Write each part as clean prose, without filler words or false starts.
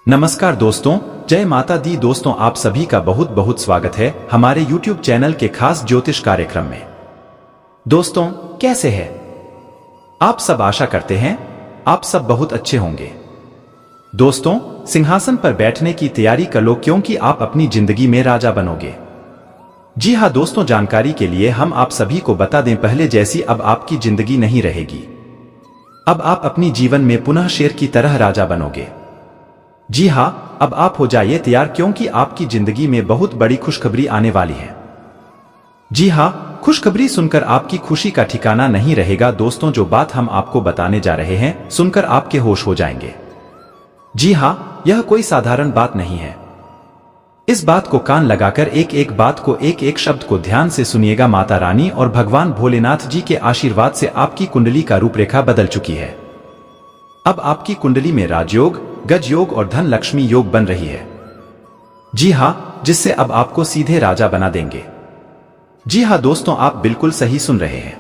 नमस्कार दोस्तों, जय माता दी। दोस्तों, आप सभी का बहुत बहुत स्वागत है हमारे YouTube चैनल के खास ज्योतिष कार्यक्रम में। दोस्तों, कैसे हैं आप सब? आशा करते हैं आप सब बहुत अच्छे होंगे। दोस्तों, सिंहासन पर बैठने की तैयारी कर लो, क्योंकि आप अपनी जिंदगी में राजा बनोगे। जी हाँ दोस्तों, जानकारी के लिए हम आप सभी को बता दें, पहले जैसी अब आपकी जिंदगी नहीं रहेगी। अब आप अपनी जीवन में पुनः शेर की तरह राजा बनोगे। जी हाँ, अब आप हो जाइए तैयार, क्योंकि आपकी जिंदगी में बहुत बड़ी खुशखबरी आने वाली है। जी हाँ, खुशखबरी सुनकर आपकी खुशी का ठिकाना नहीं रहेगा। दोस्तों, जो बात हम आपको बताने जा रहे हैं, सुनकर आपके होश हो जाएंगे। जी हाँ, यह कोई साधारण बात नहीं है। इस बात को कान लगाकर एक एक बात को, एक एक शब्द को ध्यान से सुनिएगा। माता रानी और भगवान भोलेनाथ जी के आशीर्वाद से आपकी कुंडली का रूपरेखा बदल चुकी है। अब आपकी कुंडली में राजयोग, गज योग और धन लक्ष्मी योग बन रही है। जी हाँ, जिससे अब आपको सीधे राजा बना देंगे। जी हाँ दोस्तों, आप बिल्कुल सही सुन रहे हैं।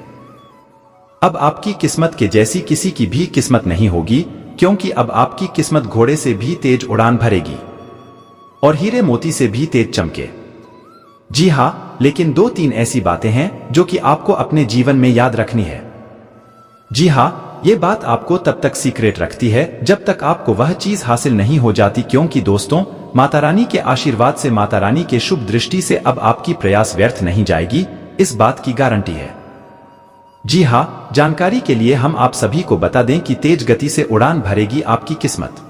अब आपकी किस्मत के जैसी किसी की भी किस्मत नहीं होगी, क्योंकि अब आपकी किस्मत घोड़े से भी तेज उड़ान भरेगी और हीरे मोती से भी तेज चमके। जी हाँ, लेकिन दो तीन ऐसी बातें हैं जो कि आपको अपने जीवन में याद रखनी है। जी हाँ, ये बात आपको तब तक सीक्रेट रखती है जब तक आपको वह चीज हासिल नहीं हो जाती, क्योंकि दोस्तों, माता रानी के आशीर्वाद से, माता रानी के शुभ दृष्टि से अब आपकी प्रयास व्यर्थ नहीं जाएगी, इस बात की गारंटी है। जी हाँ, जानकारी के लिए हम आप सभी को बता दें कि तेज गति से उड़ान भरेगी आपकी किस्मत।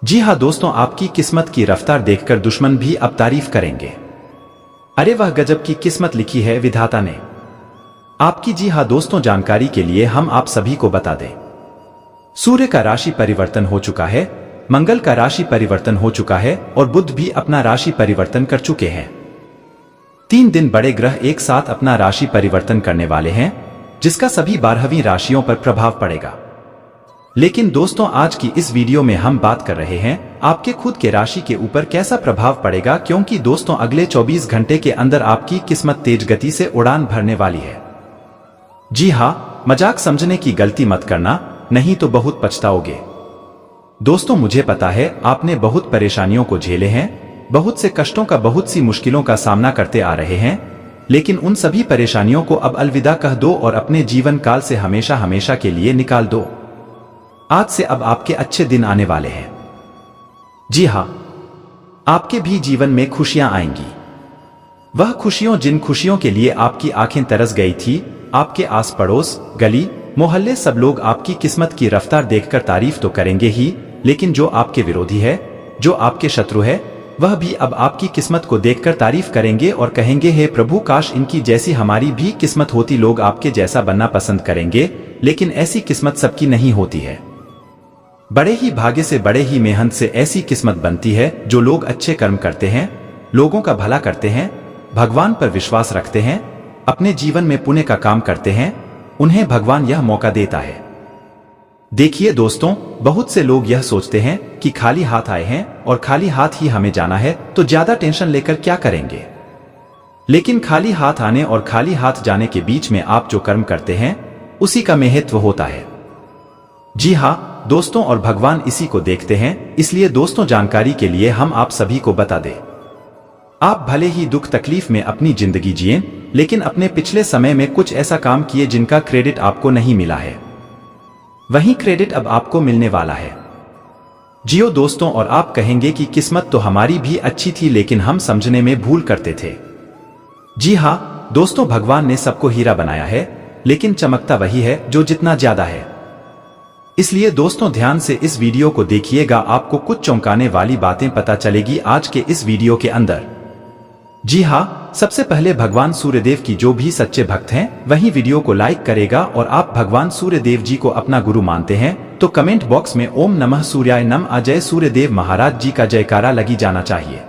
जी हाँ दोस्तों, आपकी किस्मत की रफ्तार देखकर दुश्मन भी अब तारीफ करेंगे। अरे वह गजब की किस्मत लिखी है विधाता ने आपकी। जी हाँ दोस्तों, जानकारी के लिए हम आप सभी को बता दें, सूर्य का राशि परिवर्तन हो चुका है, मंगल का राशि परिवर्तन हो चुका है और बुध भी अपना राशि परिवर्तन कर चुके हैं। 3 दिन बड़े ग्रह एक साथ अपना राशि परिवर्तन करने वाले हैं, जिसका सभी 12वीं राशियों पर प्रभाव पड़ेगा। लेकिन दोस्तों, आज की इस वीडियो में हम बात कर रहे हैं आपके खुद के राशि के ऊपर कैसा प्रभाव पड़ेगा, क्योंकि दोस्तों, अगले 24 घंटे के अंदर आपकी किस्मत तेज गति से उड़ान भरने वाली है। जी हाँ, मजाक समझने की गलती मत करना, नहीं तो बहुत पछताओगे। दोस्तों, मुझे पता है आपने बहुत परेशानियों को झेले हैं, बहुत से कष्टों का, बहुत सी मुश्किलों का सामना करते आ रहे हैं, लेकिन उन सभी परेशानियों को अब अलविदा कह दो और अपने जीवन काल से हमेशा हमेशा के लिए निकाल दो। आज से अब आपके अच्छे दिन आने वाले हैं। जी हाँ, आपके भी जीवन में खुशियां आएंगी। वह खुशियों, जिन खुशियों के लिए आपकी आंखें तरस गई थी, आपके आस पड़ोस, गली मोहल्ले सब लोग आपकी किस्मत की रफ्तार देखकर तारीफ तो करेंगे ही, लेकिन जो आपके विरोधी है, जो आपके शत्रु है, वह भी अब आपकी किस्मत को देखकर तारीफ करेंगे और कहेंगे, हे प्रभु, काश इनकी जैसी हमारी भी किस्मत होती। लोग आपके जैसा बनना पसंद करेंगे, लेकिन ऐसी किस्मत सबकी नहीं होती है। बड़े ही भाग्य से, बड़े ही मेहनत से ऐसी किस्मत बनती है जो लोग अच्छे कर्म करते हैं, लोगों का भला करते हैं, भगवान पर विश्वास रखते हैं, अपने जीवन में पुण्य का काम करते हैं, उन्हें भगवान यह मौका देता है। देखिए दोस्तों, बहुत से लोग यह सोचते हैं कि खाली हाथ आए हैं और खाली हाथ ही हमें जाना है, तो ज्यादा टेंशन लेकर क्या करेंगे। लेकिन खाली हाथ आने और खाली हाथ जाने के बीच में आप जो कर्म करते हैं, उसी का महत्व होता है। जी हाँ दोस्तों, और भगवान इसी को देखते हैं। इसलिए दोस्तों, जानकारी के लिए हम आप सभी को बता दें, आप भले ही दुख तकलीफ में अपनी जिंदगी जिएं, लेकिन अपने पिछले समय में कुछ ऐसा काम किए जिनका क्रेडिट आपको नहीं मिला है, वही क्रेडिट अब आपको मिलने वाला है। जियो दोस्तों, और आप कहेंगे कि किस्मत तो हमारी भी अच्छी थी, लेकिन हम समझने में भूल करते थे। जी हाँ दोस्तों, भगवान ने सबको हीरा बनाया है, लेकिन चमकता वही है जो जितना ज्यादा है। इसलिए दोस्तों, ध्यान से इस वीडियो को देखिएगा, आपको कुछ चौंकाने वाली बातें पता चलेगी आज के इस वीडियो के अंदर। जी हाँ, सबसे पहले भगवान सूर्यदेव की जो भी सच्चे भक्त हैं, वही वीडियो को लाइक करेगा। और आप भगवान सूर्यदेव जी को अपना गुरु मानते हैं तो कमेंट बॉक्स में ओम नमः सूर्याय नमः जय सूर्यदेव महाराज जी का जयकारा लगी जाना चाहिए।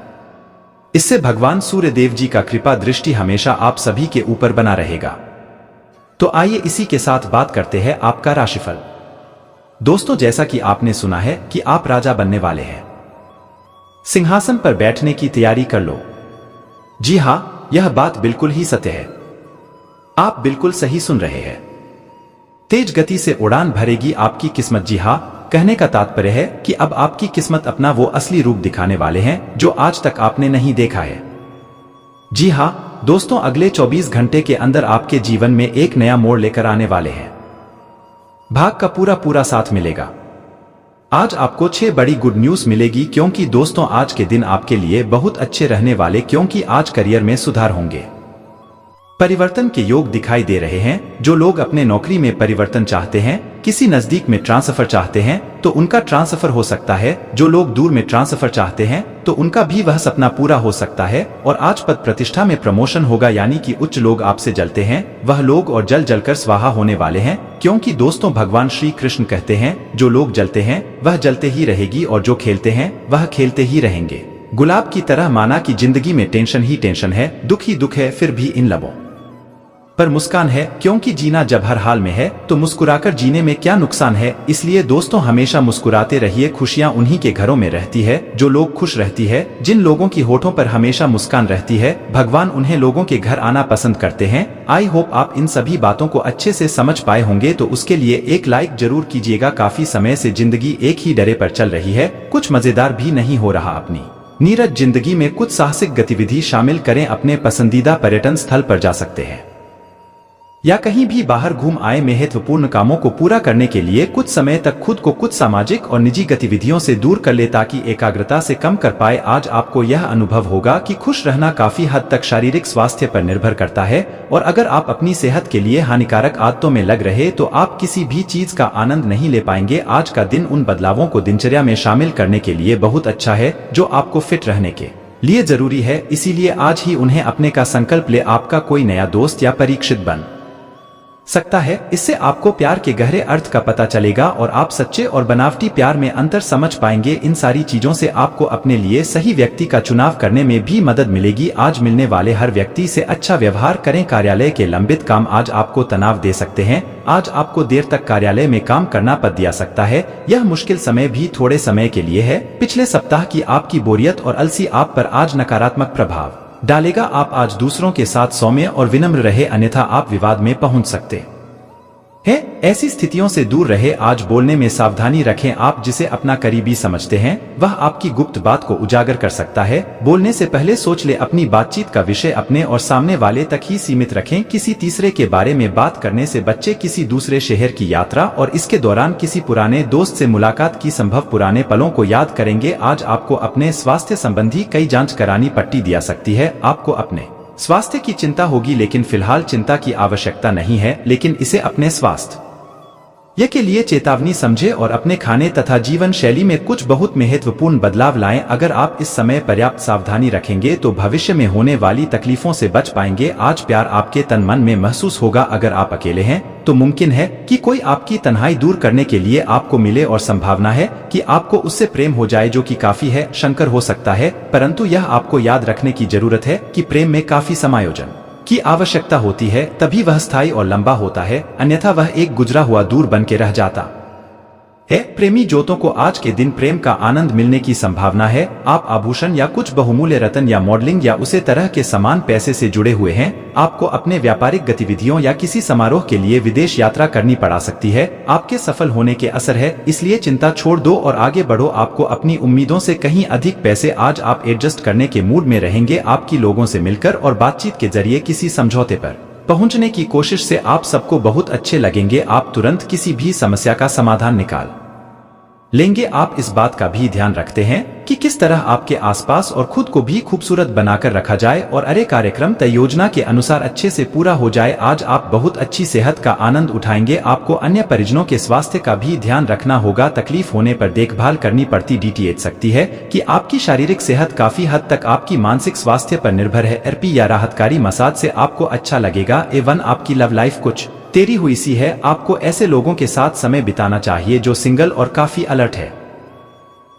इससे भगवान सूर्यदेव जी का कृपा दृष्टि हमेशा आप सभी के ऊपर बना रहेगा। तो आइए इसी के साथ बात करते हैं आपका राशिफल। दोस्तों, जैसा कि आपने सुना है कि आप राजा बनने वाले हैं, सिंहासन पर बैठने की तैयारी कर लो। जी हाँ, यह बात बिल्कुल ही सत्य है। आप बिल्कुल सही सुन रहे हैं। तेज गति से उड़ान भरेगी आपकी किस्मत। जी हाँ, कहने का तात्पर्य है कि अब आपकी किस्मत अपना वो असली रूप दिखाने वाले हैं जो आज तक आपने नहीं देखा है। जी हाँ दोस्तों, अगले 24 घंटे के अंदर आपके जीवन में एक नया मोड़ लेकर आने वाले हैं। भाग का पूरा साथ मिलेगा। आज आपको 6 बड़ी गुड न्यूज मिलेगी, क्योंकि दोस्तों आज के दिन आपके लिए बहुत अच्छे रहने वाले, क्योंकि आज करियर में सुधार होंगे। परिवर्तन के योग दिखाई दे रहे हैं। जो लोग अपने नौकरी में परिवर्तन चाहते हैं, किसी नजदीक में ट्रांसफर चाहते हैं तो उनका ट्रांसफर हो सकता है। जो लोग दूर में ट्रांसफर चाहते हैं तो उनका भी वह सपना पूरा हो सकता है। और आज पद प्रतिष्ठा में प्रमोशन होगा, यानी कि उच्च लोग आपसे जलते हैं वह लोग और जलकर स्वाहा होने वाले हैं। क्योंकि दोस्तों भगवान श्री कृष्ण कहते हैं जो लोग जलते हैं वह जलते ही रहेगी और जो खेलते हैं वह खेलते ही रहेंगे। गुलाब की तरह माना कि जिंदगी में टेंशन ही टेंशन है, दुख ही दुख है, फिर भी इन लबों पर मुस्कान है। क्योंकि जीना जब हर हाल में है तो मुस्कुराकर जीने में क्या नुकसान है। इसलिए दोस्तों हमेशा मुस्कुराते रहिए। खुशियां उन्हीं के घरों में रहती है जो लोग खुश रहती है। जिन लोगों की होठों पर हमेशा मुस्कान रहती है, भगवान उन्हें लोगों के घर आना पसंद करते हैं। आई होप आप इन सभी बातों को अच्छे से समझ पाए होंगे, तो उसके लिए एक लाइक जरूर कीजिएगा। काफी समय से जिंदगी एक ही डरे पर चल रही है, कुछ मजेदार भी नहीं हो रहा। अपनी नीरज जिंदगी में कुछ साहसिक गतिविधि शामिल करें। अपने पसंदीदा पर्यटन स्थल पर जा सकते हैं या कहीं भी बाहर घूम आए। महत्वपूर्ण कामों को पूरा करने के लिए कुछ समय तक खुद को कुछ सामाजिक और निजी गतिविधियों से दूर कर ले, ताकि एकाग्रता से कम कर पाए। आज आपको यह अनुभव होगा कि खुश रहना काफी हद तक शारीरिक स्वास्थ्य पर निर्भर करता है। और अगर आप अपनी सेहत के लिए हानिकारक आदतों में लग रहे तो आप किसी भी चीज का आनंद नहीं ले पाएंगे। आज का दिन उन बदलावों को दिनचर्या में शामिल करने के लिए बहुत अच्छा है जो आपको फिट रहने के लिए जरूरी है। इसीलिए आज ही उन्हें अपने का संकल्प ले। आपका कोई नया दोस्त या परीक्षित बन सकता है। इससे आपको प्यार के गहरे अर्थ का पता चलेगा और आप सच्चे और बनावटी प्यार में अंतर समझ पाएंगे। इन सारी चीजों से आपको अपने लिए सही व्यक्ति का चुनाव करने में भी मदद मिलेगी। आज मिलने वाले हर व्यक्ति से अच्छा व्यवहार करें। कार्यालय के लंबित काम आज आपको तनाव दे सकते हैं। आज आपको देर तक कार्यालय में काम करना पड़ दिया सकता है। यह मुश्किल समय भी थोड़े समय के लिए है। पिछले सप्ताह की आपकी बोरियत और अलसी आप पर आज नकारात्मक प्रभाव डालेगा। आप आज दूसरों के साथ सौम्य और विनम्र रहे, अन्यथा आप विवाद में पहुंच सकते हैं। ऐसी स्थितियों से दूर रहे। आज बोलने में सावधानी रखें। आप जिसे अपना करीबी समझते हैं वह आपकी गुप्त बात को उजागर कर सकता है। बोलने से पहले सोच ले। अपनी बातचीत का विषय अपने और सामने वाले तक ही सीमित रखें। किसी तीसरे के बारे में बात करने से बच्चे। किसी दूसरे शहर की यात्रा और इसके दौरान किसी पुराने दोस्त से मुलाकात की संभव पुराने पलों को याद करेंगे। आज आपको अपने स्वास्थ्य संबंधी कई जांच करानी पट्टी दिया सकती है। आपको अपने स्वास्थ्य की चिंता होगी, लेकिन फिलहाल चिंता की आवश्यकता नहीं है। लेकिन इसे अपने स्वास्थ्य के लिए चेतावनी समझे और अपने खाने तथा जीवन शैली में कुछ बहुत महत्वपूर्ण बदलाव लाएं। अगर आप इस समय पर्याप्त सावधानी रखेंगे तो भविष्य में होने वाली तकलीफों से बच पाएंगे। आज प्यार आपके तन मन में महसूस होगा। अगर आप अकेले हैं तो मुमकिन है कि कोई आपकी तन्हाई दूर करने के लिए आपको मिले और संभावना है कि आपको उससे प्रेम हो जाए, जो कि काफी है। शंकर हो सकता है, परंतु यह आपको याद रखने की जरूरत है कि प्रेम में काफी समायोजन की आवश्यकता होती है, तभी वह स्थायी और लंबा होता है। अन्यथा वह एक गुजरा हुआ दूर बन के रह जाता है। प्रेमी जोतों को आज के दिन प्रेम का आनंद मिलने की संभावना है। आप आभूषण या कुछ बहुमूल्य रत्न या मॉडलिंग या उसे तरह के समान पैसे से जुड़े हुए हैं। आपको अपने व्यापारिक गतिविधियों या किसी समारोह के लिए विदेश यात्रा करनी पड़ा सकती है। आपके सफल होने के असर है, इसलिए चिंता छोड़ दो और आगे बढ़ो। आपको अपनी उम्मीदों से कहीं अधिक पैसे आज आप एडजस्ट करने के मूड में रहेंगे। आपकी लोगों से मिलकर और बातचीत के जरिए किसी समझौते पर पहुंचने की कोशिश से आप सबको बहुत अच्छे लगेंगे। आप तुरंत किसी भी समस्या का समाधान निकाल लेंगे। आप इस बात का भी ध्यान रखते हैं कि किस तरह आपके आसपास और खुद को भी खूबसूरत बनाकर रखा जाए और अरे कार्यक्रम तय योजना के अनुसार अच्छे से पूरा हो जाए। आज आप बहुत अच्छी सेहत का आनंद उठाएंगे। आपको अन्य परिजनों के स्वास्थ्य का भी ध्यान रखना होगा। तकलीफ होने पर देखभाल करनी पड़ती डीटीएच सकती है कि आपकी शारीरिक सेहत काफी हद तक आपकी मानसिक स्वास्थ्य पर निर्भर है। थेरेपी या राहतकारी मसाज से आपको अच्छा लगेगा। एवं आपकी लव लाइफ कुछ तेरी हुई सी है। आपको ऐसे लोगों के साथ समय बिताना चाहिए जो सिंगल और काफी अलर्ट है।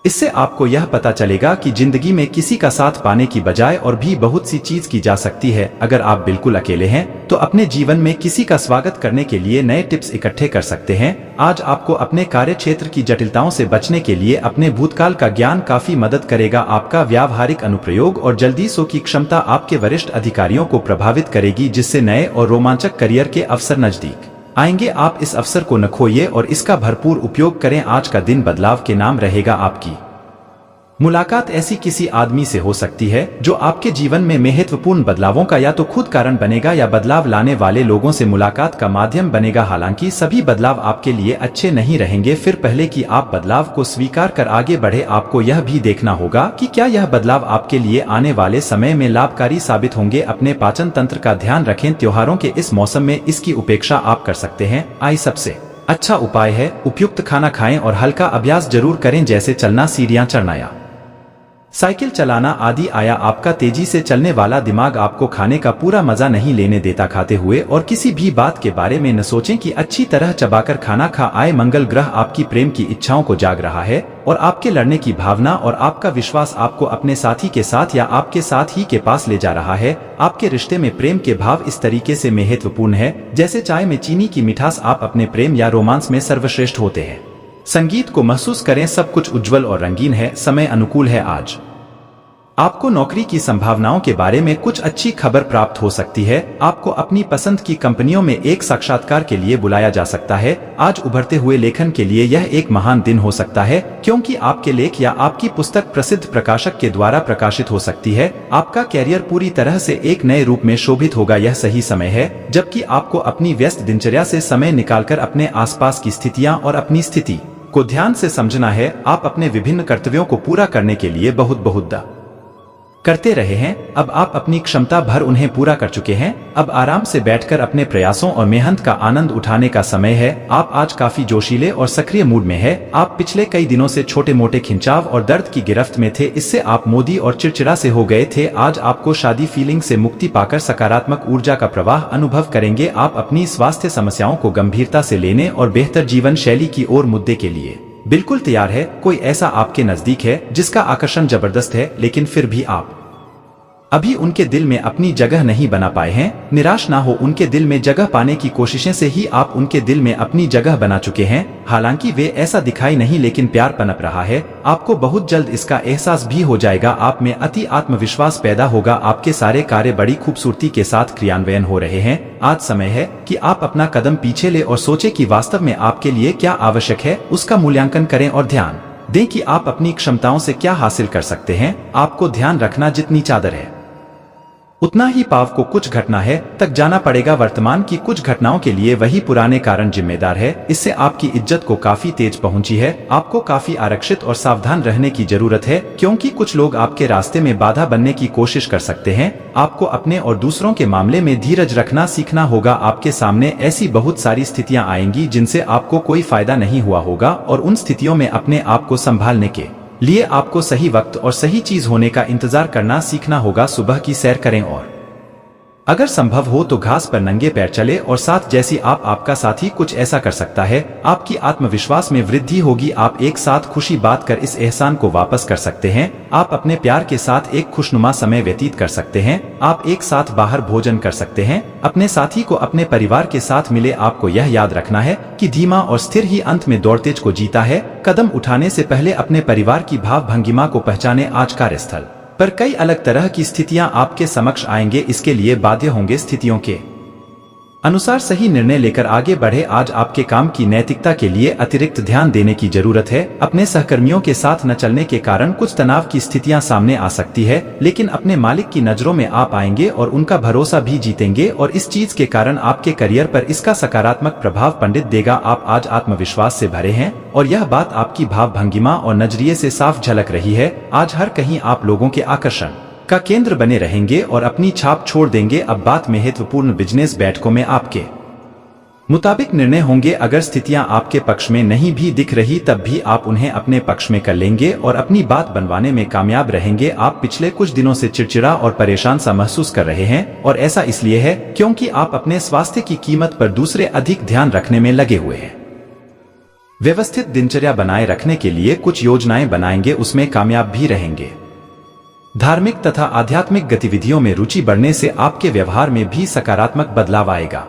इससे आपको यह पता चलेगा कि जिंदगी में किसी का साथ पाने की बजाय और भी बहुत सी चीज की जा सकती है। अगर आप बिल्कुल अकेले हैं तो अपने जीवन में किसी का स्वागत करने के लिए नए टिप्स इकट्ठे कर सकते हैं। आज आपको अपने कार्य क्षेत्र की जटिलताओं से बचने के लिए अपने भूतकाल का ज्ञान काफी मदद करेगा। आपका व्यावहारिक अनुप्रयोग और जल्दी सो की क्षमता आपके वरिष्ठ अधिकारियों को प्रभावित करेगी, जिससे नए और रोमांचक करियर के अवसर नजदीक आएंगे। आप इस अवसर को न खोइए और इसका भरपूर उपयोग करें। आज का दिन बदलाव के नाम रहेगा। आपकी मुलाकात ऐसी किसी आदमी से हो सकती है जो आपके जीवन में महत्वपूर्ण बदलावों का या तो खुद कारण बनेगा या बदलाव लाने वाले लोगों से मुलाकात का माध्यम बनेगा। हालांकि सभी बदलाव आपके लिए अच्छे नहीं रहेंगे। फिर पहले कि आप बदलाव को स्वीकार कर आगे बढ़े, आपको यह भी देखना होगा कि क्या यह बदलाव आपके लिए आने वाले समय में लाभकारी साबित होंगे। अपने पाचन तंत्र का ध्यान रखें। त्योहारों के इस मौसम में इसकी उपेक्षा आप कर सकते हैं। सबसे अच्छा उपाय है उपयुक्त खाना खाएं और हल्का अभ्यास जरूर करें, जैसे चलना, सीढ़ियां चढ़ना या साइकिल चलाना आदि। आपका तेजी से चलने वाला दिमाग आपको खाने का पूरा मजा नहीं लेने देता। खाते हुए और किसी भी बात के बारे में न सोचें कि अच्छी तरह चबाकर खाना खा आए। मंगल ग्रह आपकी प्रेम की इच्छाओं को जाग रहा है और आपके लड़ने की भावना और आपका विश्वास आपको अपने साथी के साथ या आपके साथ ही के पास ले जा रहा है। आपके रिश्ते में प्रेम के भाव इस तरीके से महत्वपूर्ण है जैसे चाय में चीनी की मिठास। आप अपने प्रेम या रोमांस में सर्वश्रेष्ठ होते हैं। संगीत को महसूस करें। सब कुछ उज्जवल और रंगीन है। समय अनुकूल है। आज आपको नौकरी की संभावनाओं के बारे में कुछ अच्छी खबर प्राप्त हो सकती है। आपको अपनी पसंद की कंपनियों में एक साक्षात्कार के लिए बुलाया जा सकता है। आज उभरते हुए लेखन के लिए यह एक महान दिन हो सकता है, क्योंकि आपके लेख या आपकी पुस्तक प्रसिद्ध प्रकाशक के द्वारा प्रकाशित हो सकती है। आपका कैरियर पूरी तरह से एक नए रूप में शोभित होगा। यह सही समय है जबकि आपको अपनी व्यस्त दिनचर्या से समय निकालकर अपने आसपास की स्थितियां और अपनी स्थिति को ध्यान से समझना है। आप अपने विभिन्न कर्तव्यों को पूरा करने के लिए बहुत करते रहे हैं। अब आप अपनी क्षमता भर उन्हें पूरा कर चुके हैं। अब आराम से बैठकर अपने प्रयासों और मेहनत का आनंद उठाने का समय है। आप आज काफी जोशीले और सक्रिय मूड में हैं। आप पिछले कई दिनों से छोटे मोटे खिंचाव और दर्द की गिरफ्त में थे। इससे आप मोदी और चिड़चिड़ा से हो गए थे। आज आपको शादी फीलिंग से मुक्ति पाकर सकारात्मक ऊर्जा का प्रवाह अनुभव करेंगे। आप अपनी स्वास्थ्य समस्याओं को गंभीरता से लेने और बेहतर जीवन शैली की ओर मुद्दे के लिए बिल्कुल तैयार है। कोई ऐसा आपके नजदीक है जिसका आकर्षण जबरदस्त है, लेकिन फिर भी आप अभी उनके दिल में अपनी जगह नहीं बना पाए हैं। निराश ना हो, उनके दिल में जगह पाने की कोशिशें से ही आप उनके दिल में अपनी जगह बना चुके हैं। हालांकि वे ऐसा दिखाई नहीं, लेकिन प्यार पनप रहा है। आपको बहुत जल्द इसका एहसास भी हो जाएगा। आप में अति आत्मविश्वास पैदा होगा। आपके सारे कार्य बड़ी खूबसूरती के साथ क्रियान्वयन हो रहे हैं। आज समय है कि आप अपना कदम पीछे ले और सोचे कि वास्तव में आपके लिए क्या आवश्यक है। उसका मूल्यांकन करें और ध्यान दें कि आप अपनी क्षमताओं से क्या हासिल कर सकते हैं। आपको ध्यान रखना, जितनी चादर है उतना ही पाव को कुछ घटना है तक जाना पड़ेगा। वर्तमान की कुछ घटनाओं के लिए वही पुराने कारण जिम्मेदार है। इससे आपकी इज्जत को काफी तेज पहुंची है। आपको काफी आरक्षित और सावधान रहने की जरूरत है, क्योंकि कुछ लोग आपके रास्ते में बाधा बनने की कोशिश कर सकते हैं। आपको अपने और दूसरों के मामले में धीरज रखना सीखना होगा। आपके सामने ऐसी बहुत सारी स्थितियां आएंगी जिनसे आपको कोई फायदा नहीं हुआ होगा, और उन स्थितियों में अपने आप को संभालने के लिए आपको सही वक्त और सही चीज होने का इंतजार करना सीखना होगा। सुबह की सैर करें और अगर संभव हो तो घास पर नंगे पैर चले और साथ जैसी आपका साथी कुछ ऐसा कर सकता है। आपकी आत्मविश्वास में वृद्धि होगी। आप एक साथ खुशी बात कर इस एहसान को वापस कर सकते हैं। आप अपने प्यार के साथ एक खुशनुमा समय व्यतीत कर सकते हैं। आप एक साथ बाहर भोजन कर सकते हैं। अपने साथी को अपने परिवार के साथ मिले। आपको यह याद रखना है कि धीमा और स्थिर ही अंत में दौड़तेज को जीता है। कदम उठाने से पहले अपने परिवार की भाव भंगिमा को पहचाने। आज कार्यस्थल पर कई अलग तरह की स्थितियां आपके समक्ष आएंगे। इसके लिए बाध्य होंगे स्थितियों के अनुसार सही निर्णय लेकर आगे बढ़े। आज आपके काम की नैतिकता के लिए अतिरिक्त ध्यान देने की जरूरत है। अपने सहकर्मियों के साथ न चलने के कारण कुछ तनाव की स्थितियां सामने आ सकती है, लेकिन अपने मालिक की नजरों में आप आएंगे और उनका भरोसा भी जीतेंगे, और इस चीज के कारण आपके करियर पर इसका सकारात्मक प्रभाव पंडित देगा। आप आज आत्मविश्वास से भरे हैं और यह बात आपकी भाव भंगिमा और नजरिए से साफ झलक रही है। आज हर कहीं आप लोगों के आकर्षण का केंद्र बने रहेंगे और अपनी छाप छोड़ देंगे। अब बात महत्वपूर्ण बिजनेस बैठकों में आपके मुताबिक निर्णय होंगे। अगर स्थितियां आपके पक्ष में नहीं भी दिख रही तब भी आप उन्हें अपने पक्ष में कर लेंगे और अपनी बात बनवाने में कामयाब रहेंगे। आप पिछले कुछ दिनों से चिड़चिड़ा और परेशान सा महसूस कर रहे हैं, और ऐसा इसलिए है क्योंकि आप अपने स्वास्थ्य की कीमत पर दूसरे अधिक ध्यान रखने में लगे हुए हैं। व्यवस्थित दिनचर्या बनाए रखने के लिए कुछ योजनाएं बनाएंगे, उसमें कामयाब भी रहेंगे। धार्मिक तथा आध्यात्मिक गतिविधियों में रुचि बढ़ने से आपके व्यवहार में भी सकारात्मक बदलाव आएगा।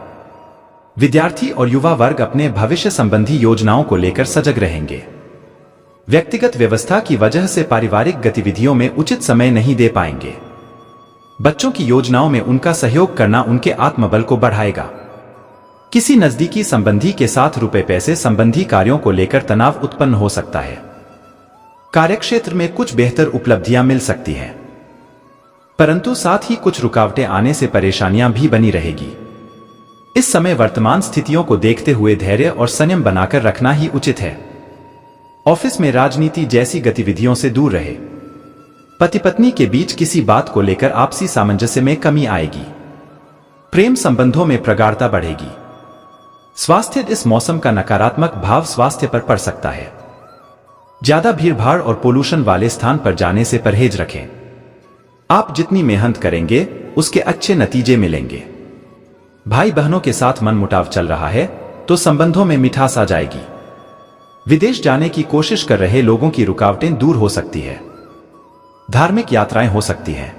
विद्यार्थी और युवा वर्ग अपने भविष्य संबंधी योजनाओं को लेकर सजग रहेंगे। व्यक्तिगत व्यवस्था की वजह से पारिवारिक गतिविधियों में उचित समय नहीं दे पाएंगे। बच्चों की योजनाओं में उनका सहयोग करना उनके आत्मबल को बढ़ाएगा। किसी नजदीकी संबंधी के साथ रुपए पैसे संबंधी कार्यों को लेकर तनाव उत्पन्न हो सकता है। कार्यक्षेत्र में कुछ बेहतर उपलब्धियां मिल सकती हैं, परंतु साथ ही कुछ रुकावटें आने से परेशानियां भी बनी रहेगी। इस समय वर्तमान स्थितियों को देखते हुए धैर्य और संयम बनाकर रखना ही उचित है। ऑफिस में राजनीति जैसी गतिविधियों से दूर रहे। पति पत्नी के बीच किसी बात को लेकर आपसी सामंजस्य में कमी आएगी। प्रेम संबंधों में प्रगाढ़ता बढ़ेगी। स्वास्थ्य, इस मौसम का नकारात्मक भाव स्वास्थ्य पर पड़ सकता है। ज्यादा भीड़भाड़ और पोल्यूशन वाले स्थान पर जाने से परहेज रखें। आप जितनी मेहनत करेंगे उसके अच्छे नतीजे मिलेंगे। भाई बहनों के साथ मनमुटाव चल रहा है तो संबंधों में मिठास आ जाएगी। विदेश जाने की कोशिश कर रहे लोगों की रुकावटें दूर हो सकती है। धार्मिक यात्राएं हो सकती हैं।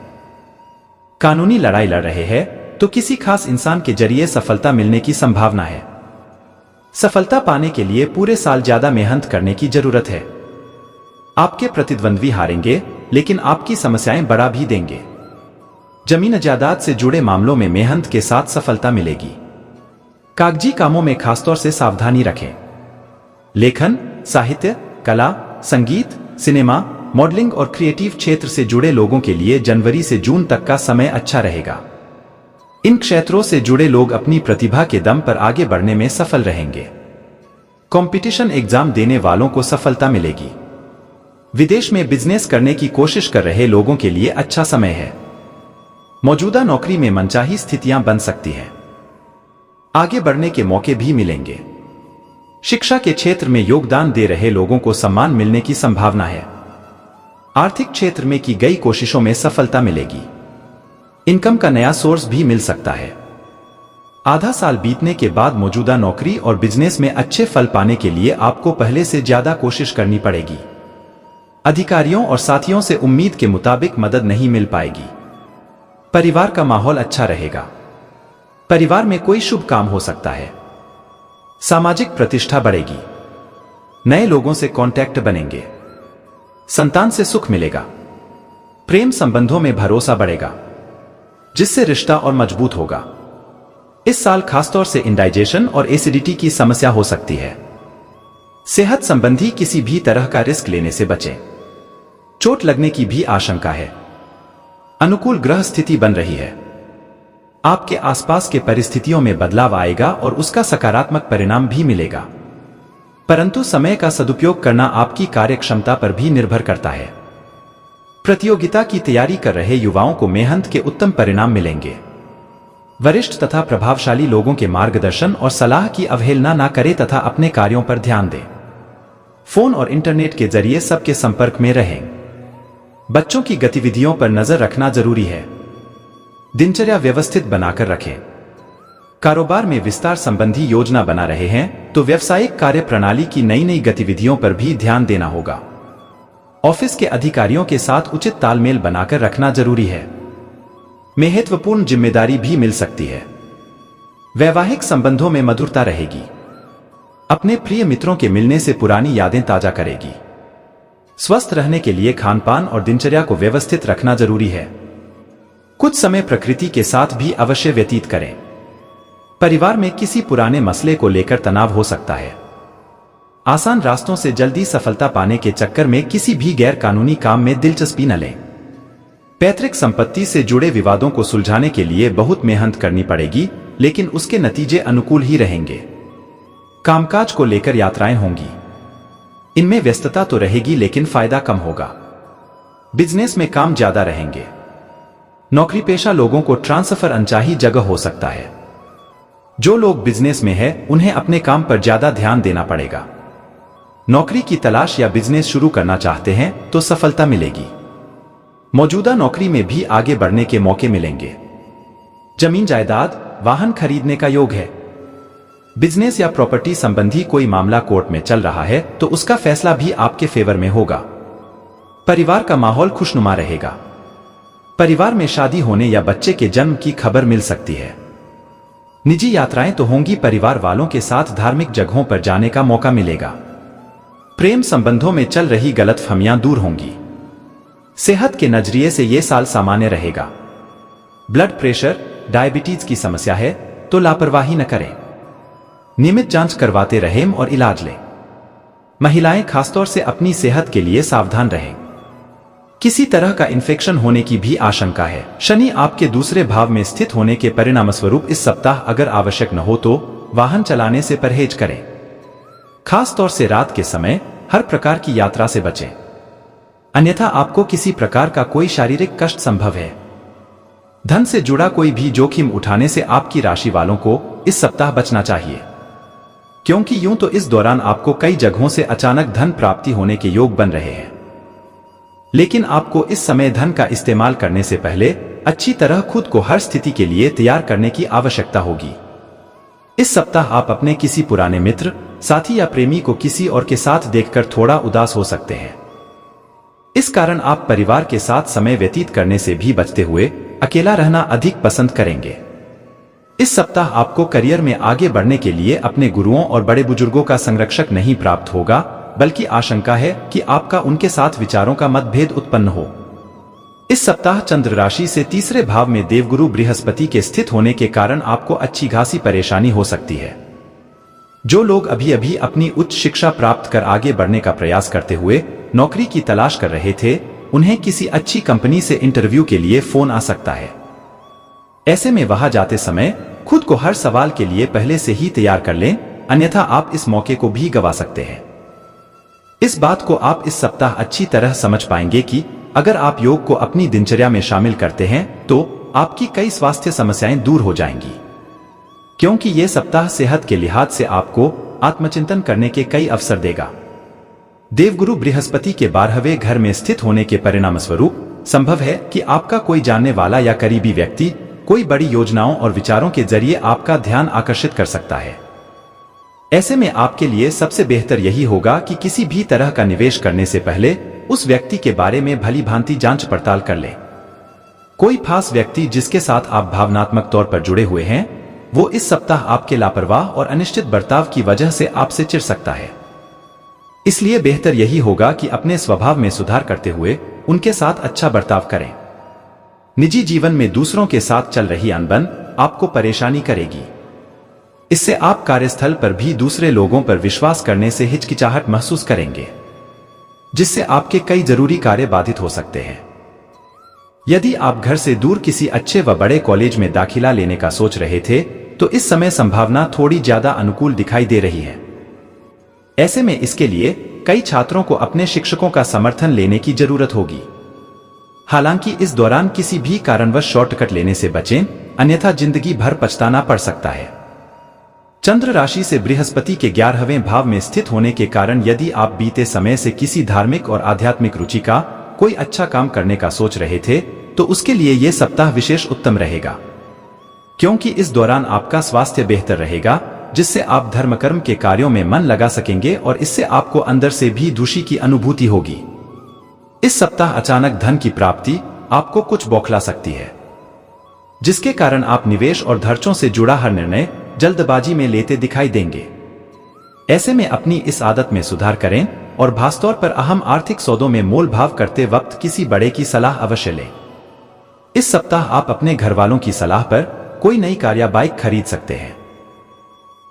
कानूनी लड़ाई लड़ रहे हैं तो किसी खास इंसान के जरिए सफलता मिलने की संभावना है। सफलता पाने के लिए पूरे साल ज्यादा मेहनत करने की जरूरत है। आपके प्रतिद्वंद्वी हारेंगे लेकिन आपकी समस्याएं बढ़ा भी देंगे। जमीन जायदाद से जुड़े मामलों में मेहनत के साथ सफलता मिलेगी। कागजी कामों में खासतौर से सावधानी रखें। लेखन, साहित्य, कला, संगीत, सिनेमा, मॉडलिंग और क्रिएटिव क्षेत्र से जुड़े लोगों के लिए जनवरी से जून तक का समय अच्छा रहेगा। इन क्षेत्रों से जुड़े लोग अपनी प्रतिभा के दम पर आगे बढ़ने में सफल रहेंगे। कंपटीशन एग्जाम देने वालों को सफलता मिलेगी। विदेश में बिजनेस करने की कोशिश कर रहे लोगों के लिए अच्छा समय है। मौजूदा नौकरी में मनचाही स्थितियां बन सकती हैं। आगे बढ़ने के मौके भी मिलेंगे। शिक्षा के क्षेत्र में योगदान दे रहे लोगों को सम्मान मिलने की संभावना है। आर्थिक क्षेत्र में की गई कोशिशों में सफलता मिलेगी। इनकम का नया सोर्स भी मिल सकता है। आधा साल बीतने के बाद मौजूदा नौकरी और बिजनेस में अच्छे फल पाने के लिए आपको पहले से ज्यादा कोशिश करनी पड़ेगी। अधिकारियों और साथियों से उम्मीद के मुताबिक मदद नहीं मिल पाएगी। परिवार का माहौल अच्छा रहेगा। परिवार में कोई शुभ काम हो सकता है। सामाजिक प्रतिष्ठा बढ़ेगी। नए लोगों से कांटेक्ट बनेंगे। संतान से सुख मिलेगा। प्रेम संबंधों में भरोसा बढ़ेगा, जिससे रिश्ता और मजबूत होगा। इस साल खासतौर से इंडाइजेशन और एसिडिटी की समस्या हो सकती है। सेहत संबंधी किसी भी तरह का रिस्क लेने से बचें। चोट लगने की भी आशंका है। अनुकूल ग्रह स्थिति बन रही है। आपके आसपास के परिस्थितियों में बदलाव आएगा और उसका सकारात्मक परिणाम भी मिलेगा, परंतु समय का सदुपयोग करना आपकी कार्यक्षमता पर भी निर्भर करता है। प्रतियोगिता की तैयारी कर रहे युवाओं को मेहनत के उत्तम परिणाम मिलेंगे। वरिष्ठ तथा प्रभावशाली लोगों के मार्गदर्शन और सलाह की अवहेलना न करें तथा अपने कार्यों पर ध्यान दें। फोन और इंटरनेट के जरिए सबके संपर्क में रहें। बच्चों की गतिविधियों पर नजर रखना जरूरी है। दिनचर्या व्यवस्थित बनाकर रखें। कारोबार में विस्तार संबंधी योजना बना रहे हैं तो व्यावसायिक कार्य प्रणाली की नई नई गतिविधियों पर भी ध्यान देना होगा। ऑफिस के अधिकारियों के साथ उचित तालमेल बनाकर रखना जरूरी है। महत्वपूर्ण जिम्मेदारी भी मिल सकती है। वैवाहिक संबंधों में मधुरता रहेगी। अपने प्रिय मित्रों के मिलने से पुरानी यादें ताजा करेगी। स्वस्थ रहने के लिए खानपान और दिनचर्या को व्यवस्थित रखना जरूरी है। कुछ समय प्रकृति के साथ भी अवश्य व्यतीत करें। परिवार में किसी पुराने मसले को लेकर तनाव हो सकता है। आसान रास्तों से जल्दी सफलता पाने के चक्कर में किसी भी गैर कानूनी काम में दिलचस्पी न लें। पैतृक संपत्ति से जुड़े विवादों को सुलझाने के लिए बहुत मेहनत करनी पड़ेगी, लेकिन उसके नतीजे अनुकूल ही रहेंगे। कामकाज को लेकर यात्राएं होंगी। इनमें व्यस्तता तो रहेगी लेकिन फायदा कम होगा। बिजनेस में काम ज्यादा रहेंगे। नौकरी पेशा लोगों को ट्रांसफर अनचाही जगह हो सकता है। जो लोग बिजनेस में हैं, उन्हें अपने काम पर ज्यादा ध्यान देना पड़ेगा। नौकरी की तलाश या बिजनेस शुरू करना चाहते हैं तो सफलता मिलेगी। मौजूदा नौकरी में भी आगे बढ़ने के मौके मिलेंगे। जमीन जायदाद, वाहन खरीदने का योग है। बिजनेस या प्रॉपर्टी संबंधी कोई मामला कोर्ट में चल रहा है तो उसका फैसला भी आपके फेवर में होगा। परिवार का माहौल खुशनुमा रहेगा। परिवार में शादी होने या बच्चे के जन्म की खबर मिल सकती है। निजी यात्राएं तो होंगी। परिवार वालों के साथ धार्मिक जगहों पर जाने का मौका मिलेगा। प्रेम संबंधों में चल रही गलतफहमियां दूर होंगी। सेहत के नजरिए से यह साल सामान्य रहेगा। ब्लड प्रेशर, डायबिटीज की समस्या है तो लापरवाही न करें। नियमित जांच करवाते रहें और इलाज लें। महिलाएं खासतौर से अपनी सेहत के लिए सावधान रहें। किसी तरह का इन्फेक्शन होने की भी आशंका है। शनि आपके दूसरे भाव में स्थित होने के परिणामस्वरूप इस सप्ताह अगर आवश्यक न हो तो वाहन चलाने से परहेज करें। खास तौर से रात के समय हर प्रकार की यात्रा से बचें, अन्यथा आपको किसी प्रकार का कोई शारीरिक कष्ट संभव है। धन से जुड़ा कोई भी जोखिम उठाने से आपकी राशि वालों को इस सप्ताह बचना चाहिए, क्योंकि यूं तो इस दौरान आपको कई जगहों से अचानक धन प्राप्ति होने के योग बन रहे हैं, लेकिन आपको इस समय धन का इस्तेमाल करने से पहले अच्छी तरह खुद को हर स्थिति के लिए तैयार करने की आवश्यकता होगी। इस सप्ताह आप अपने किसी पुराने मित्र, साथी या प्रेमी को किसी और के साथ देखकर थोड़ा उदास हो सकते हैं। इस कारण आप परिवार के साथ समय व्यतीत करने से भी बचते हुए अकेला रहना अधिक पसंद करेंगे। इस सप्ताह आपको करियर में आगे बढ़ने के लिए अपने गुरुओं और बड़े बुजुर्गों का संरक्षक नहीं प्राप्त होगा, बल्कि आशंका है कि आपका उनके साथ विचारों का मतभेद उत्पन्न हो। इस सप्ताह चंद्र राशि से तीसरे भाव में देवगुरु बृहस्पति के स्थित होने के कारण आपको अच्छी खासी परेशानी हो सकती है। जो लोग अभी अभी अपनी उच्च शिक्षा प्राप्त कर आगे बढ़ने का प्रयास करते हुए नौकरी की तलाश कर रहे थे, उन्हें किसी अच्छी कंपनी से इंटरव्यू के लिए फोन आ सकता है। ऐसे में वहां जाते समय खुद को हर सवाल के लिए पहले से ही तैयार कर लें, अन्यथा आप इस मौके को भी गंवा सकते हैं। इस बात को आप इस सप्ताह अच्छी तरह समझ पाएंगे कि अगर आप योग को अपनी दिनचर्या में शामिल करते हैं तो आपकी कई स्वास्थ्य समस्याएं दूर हो जाएंगी, क्योंकि यह सप्ताह सेहत के लिहाज से आपको आत्मचिंतन करने के कई अवसर देगा। देवगुरु बृहस्पति के 12वें घर में स्थित होने के परिणामस्वरूप संभव है कि आपका कोई जानने वाला या करीबी व्यक्ति कोई बड़ी योजनाओं और विचारों के जरिए आपका ध्यान आकर्षित कर सकता है। ऐसे में आपके लिए सबसे बेहतर यही होगा कि किसी भी तरह का निवेश करने से पहले उस व्यक्ति के बारे में भली भांति जांच पड़ताल कर लें। कोई खास व्यक्ति जिसके साथ आप भावनात्मक तौर पर जुड़े हुए हैं, वो इस सप्ताह आपके लापरवाह और अनिश्चित बर्ताव की वजह से आपसे चिढ़ सकता है। इसलिए बेहतर यही होगा कि अपने स्वभाव में सुधार करते हुए उनके साथ अच्छा बर्ताव करें। निजी जीवन में दूसरों के साथ चल रही अनबन आपको परेशानी करेगी। इससे आप कार्यस्थल पर भी दूसरे लोगों पर विश्वास करने से हिचकिचाहट महसूस करेंगे, जिससे आपके कई जरूरी कार्य बाधित हो सकते हैं। यदि आप घर से दूर किसी अच्छे व बड़े कॉलेज में दाखिला लेने का सोच रहे थे, तो इस समय संभावना थोड़ी ज्यादा अनुकूल दिखाई दे रही है। ऐसे में इसके लिए कई छात्रों को अपने शिक्षकों का समर्थन लेने की जरूरत होगी। हालांकि इस दौरान किसी भी कारणवश शॉर्टकट लेने से बचें, अन्यथा जिंदगी भर पछताना पड़ सकता है। चंद्र राशि से बृहस्पति के 11वें भाव में स्थित होने के कारण यदि आप बीते समय से किसी धार्मिक और आध्यात्मिक रुचि का कोई अच्छा काम करने का सोच रहे थे, तो उसके लिए यह सप्ताह विशेष उत्तम रहेगा, क्योंकि इस दौरान आपका स्वास्थ्य बेहतर रहेगा, जिससे आप धर्मकर्म के कार्यों में मन लगा सकेंगे और इससे आपको अंदर से भी खुशी की अनुभूति होगी। इस सप्ताह अचानक धन की प्राप्ति आपको कुछ बौखला सकती है, जिसके कारण आप निवेश और खर्चों से जुड़ा हर निर्णय जल्दबाजी में लेते दिखाई देंगे। ऐसे में अपनी इस आदत में सुधार करें और खासतौर पर अहम आर्थिक सौदों में मोल भाव करते वक्त किसी बड़े की सलाह अवश्य लें। इस सप्ताह आप अपने घर वालों की सलाह पर कोई नई कार या बाइक खरीद सकते हैं,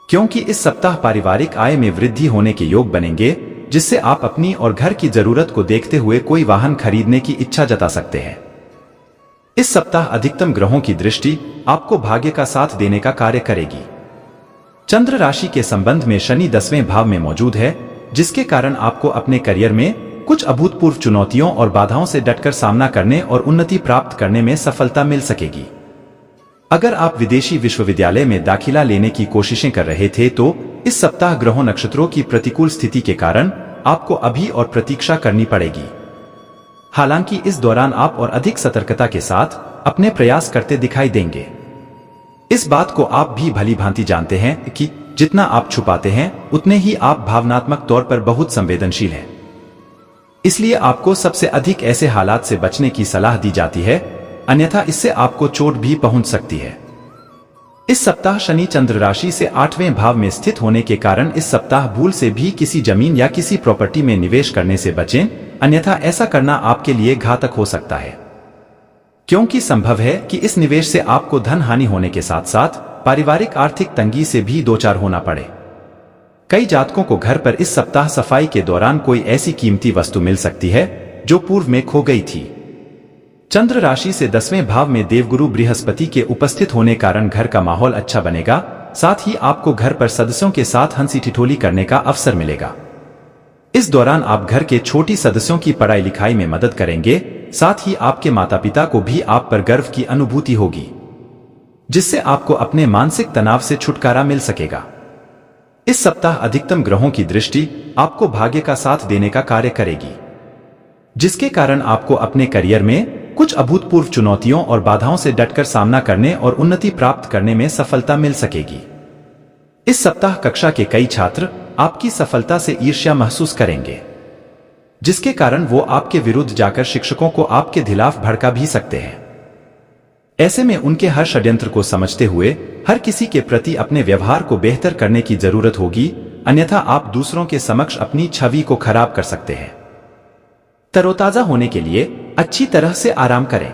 क्योंकि इस सप्ताह पारिवारिक आय में वृद्धि होने के योग बनेंगे, जिससे आप अपनी और घर की जरूरत को देखते हुए कोई वाहन खरीदने की इच्छा जता सकते हैं। इस सप्ताह अधिकतम ग्रहों की दृष्टि आपको भाग्य का साथ देने का कार्य करेगी। चंद्र राशि के संबंध में शनि 10वें भाव में मौजूद है, जिसके कारण आपको अपने करियर में कुछ अभूतपूर्व चुनौतियों और बाधाओं से डटकर सामना करने और उन्नति प्राप्त करने में सफलता मिल सकेगी। अगर आप विदेशी विश्वविद्यालय में दाखिला लेने की कोशिशें कर रहे थे, तो इस सप्ताह ग्रहों नक्षत्रों की प्रतिकूल स्थिति के कारण आपको अभी और प्रतीक्षा करनी पड़ेगी। हालांकि इस दौरान आप और अधिक सतर्कता के साथ अपने प्रयास करते दिखाई देंगे। इस बात को आप भी भली भांति जानते हैं कि जितना आप छुपाते हैं, उतने ही आप भावनात्मक तौर पर बहुत संवेदनशील हैं। इसलिए आपको सबसे अधिक ऐसे हालात से बचने की सलाह दी जाती है, अन्यथा इससे आपको चोट भी पहुंच सकती है। इस सप्ताह शनि चंद्र राशि से 8वें भाव में स्थित होने के कारण इस सप्ताह भूल से भी किसी जमीन या किसी प्रॉपर्टी में निवेश करने से बचें, अन्यथा ऐसा करना आपके लिए घातक हो सकता है, क्योंकि संभव है कि इस निवेश से आपको धन हानि होने के साथ साथ पारिवारिक आर्थिक तंगी से भी दो चार होना पड़े। कई जातकों को घर पर इस सप्ताह सफाई के दौरान कोई ऐसी कीमती वस्तु मिल सकती है जो पूर्व में खो गई थी। चंद्र राशि से 10वें भाव में देवगुरु बृहस्पति के उपस्थित होने कारण घर का माहौल अच्छा बनेगा। साथ ही आपको घर पर सदस्यों के साथ हंसी ठिठोली करने का अवसर मिलेगा। इस दौरान आप घर के छोटी सदस्यों की पढ़ाई लिखाई में मदद करेंगे। साथ ही आपके माता पिता को भी आप पर गर्व की अनुभूति होगी, जिससे आपको अपने मानसिक तनाव से छुटकारा मिल सकेगा। इस सप्ताह अधिकतम ग्रहों की दृष्टि आपको भाग्य का साथ देने का कार्य करेगी, जिसके कारण आपको अपने करियर में कुछ अभूतपूर्व चुनौतियों और बाधाओं से डटकर सामना करने और उन्नति प्राप्त करने में सफलता मिल सकेगी। इस सप्ताह कक्षा के कई छात्र आपकी सफलता से ईर्ष्या महसूस करेंगे, जिसके कारण वो आपके विरुद्ध जाकर शिक्षकों को आपके खिलाफ भड़का भी सकते हैं। ऐसे में उनके हर षड्यंत्र को समझते हुए हर किसी के प्रति अपने व्यवहार को बेहतर करने की जरूरत होगी, अन्यथा आप दूसरों के समक्ष अपनी छवि को खराब कर सकते हैं। तरोताजा होने के लिए अच्छी तरह से आराम करें,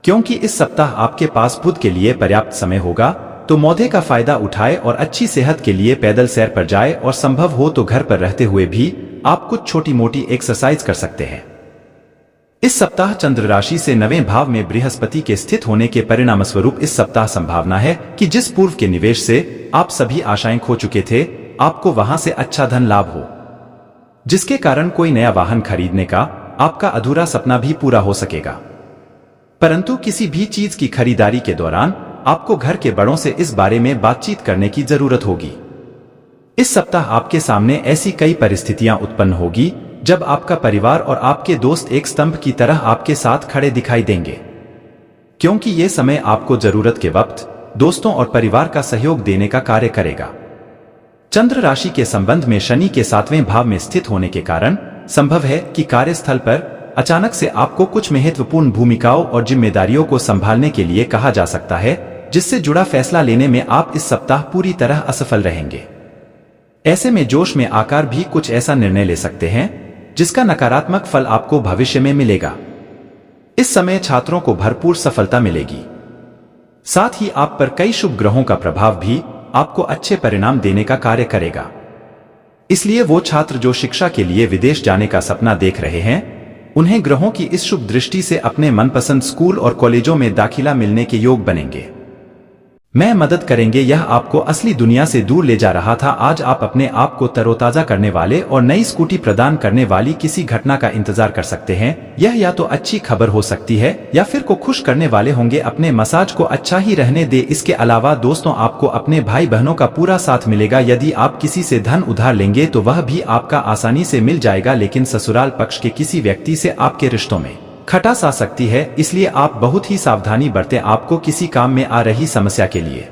क्योंकि इस सप्ताह आपके पास बुध के लिए पर्याप्त समय होगा। तो मौके का फायदा उठाए और अच्छी सेहत के लिए पैदल सैर पर जाए और संभव हो तो घर पर रहते हुए भी आप कुछ छोटी मोटी एक्सरसाइज कर सकते हैं। इस सप्ताह चंद्र राशि से 9वें भाव में बृहस्पति के स्थित होने के परिणाम स्वरूप इस सप्ताह संभावना है कि जिस पूर्व के निवेश से आप सभी आशाएं खो चुके थे, आपको वहां से अच्छा धन लाभ हो, जिसके कारण कोई नया वाहन खरीदने का आपका अधूरा सपना भी पूरा हो सकेगा। परंतु किसी भी चीज की खरीदारी के दौरान आपको घर के बड़ों से इस बारे में बातचीत करने की जरूरत होगी। इस सप्ताह आपके सामने ऐसी कई परिस्थितियां उत्पन्न होगी जब आपका परिवार और आपके दोस्त एक स्तंभ की तरह आपके साथ खड़े दिखाई देंगे, क्योंकि ये समय आपको जरूरत के वक्त दोस्तों और परिवार का सहयोग देने का कार्य करेगा। चंद्र राशि के संबंध में शनि के 7वें भाव में स्थित होने के कारण संभव है कि कार्यस्थल पर अचानक से आपको कुछ महत्वपूर्ण भूमिकाओं और जिम्मेदारियों को संभालने के लिए कहा जा सकता है, जिससे जुड़ा फैसला लेने में आप इस सप्ताह पूरी तरह असफल रहेंगे। ऐसे में जोश में आकर भी कुछ ऐसा निर्णय ले सकते हैं जिसका नकारात्मक फल आपको भविष्य में मिलेगा। इस समय छात्रों को भरपूर सफलता मिलेगी। साथ ही आप पर कई शुभ ग्रहों का प्रभाव भी आपको अच्छे परिणाम देने का कार्य करेगा। इसलिए वो छात्र जो शिक्षा के लिए विदेश जाने का सपना देख रहे हैं, उन्हें ग्रहों की इस शुभ दृष्टि से अपने मनपसंद स्कूल और कॉलेजों में दाखिला मिलने के योग बनेंगे। मैं मदद करेंगे। यह आपको असली दुनिया से दूर ले जा रहा था। आज आप अपने आप को तरोताजा करने वाले और नई स्कूटी प्रदान करने वाली किसी घटना का इंतजार कर सकते हैं। यह या तो अच्छी खबर हो सकती है या फिर को खुश करने वाले होंगे। अपने मसाज को अच्छा ही रहने दे। इसके अलावा दोस्तों, आपको अपने भाई बहनों का पूरा साथ मिलेगा। यदि आप किसी से धन उधार लेंगे तो वह भी आपका आसानी से मिल जाएगा, लेकिन ससुराल पक्ष के किसी व्यक्ति से आपके रिश्तों में खटास आ सकती है, इसलिए आप बहुत ही सावधानी बरतें। आपको किसी काम में आ रही समस्या के लिए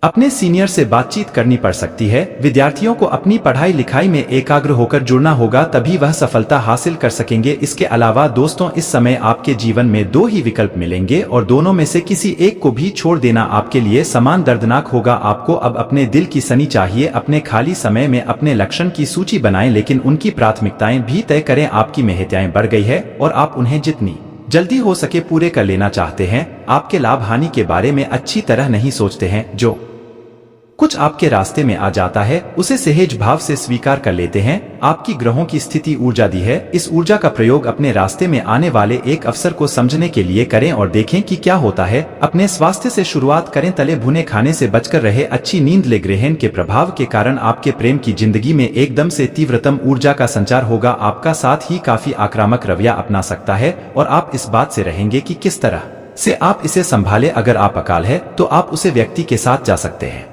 अपने सीनियर से बातचीत करनी पड़ सकती है। विद्यार्थियों को अपनी पढ़ाई लिखाई में एकाग्र होकर जुड़ना होगा, तभी वह सफलता हासिल कर सकेंगे। इसके अलावा दोस्तों, इस समय आपके जीवन में दो ही विकल्प मिलेंगे और दोनों में से किसी एक को भी छोड़ देना आपके लिए समान दर्दनाक होगा। आपको अब अपने दिल की सनी चाहिए। अपने खाली समय में अपने लक्ष्य की सूची बनाएं, लेकिन उनकी प्राथमिकताएं भी तय करें। आपकी महत्ताएं बढ़ गई है और आप उन्हें जितनी जल्दी हो सके पूरे कर लेना चाहते हैं। आपके लाभ हानि के बारे में अच्छी तरह नहीं सोचते हैं। जो कुछ आपके रास्ते में आ जाता है उसे सहज भाव से स्वीकार कर लेते हैं। आपकी ग्रहों की स्थिति ऊर्जा दी है। इस ऊर्जा का प्रयोग अपने रास्ते में आने वाले एक अवसर को समझने के लिए करें और देखें कि क्या होता है। अपने स्वास्थ्य से शुरुआत करें। तले भुने खाने से बचकर रहे। अच्छी नींद ले। ग्रहण के प्रभाव के कारण आपके प्रेम की जिंदगी में एकदम से तीव्रतम ऊर्जा का संचार होगा। आपका साथ ही काफी आक्रामक रवैया अपना सकता है और आप इस बात से रहेंगे कि किस तरह से आप इसे संभाले। अगर आप अकाल है तो आप उसे व्यक्ति के साथ जा सकते हैं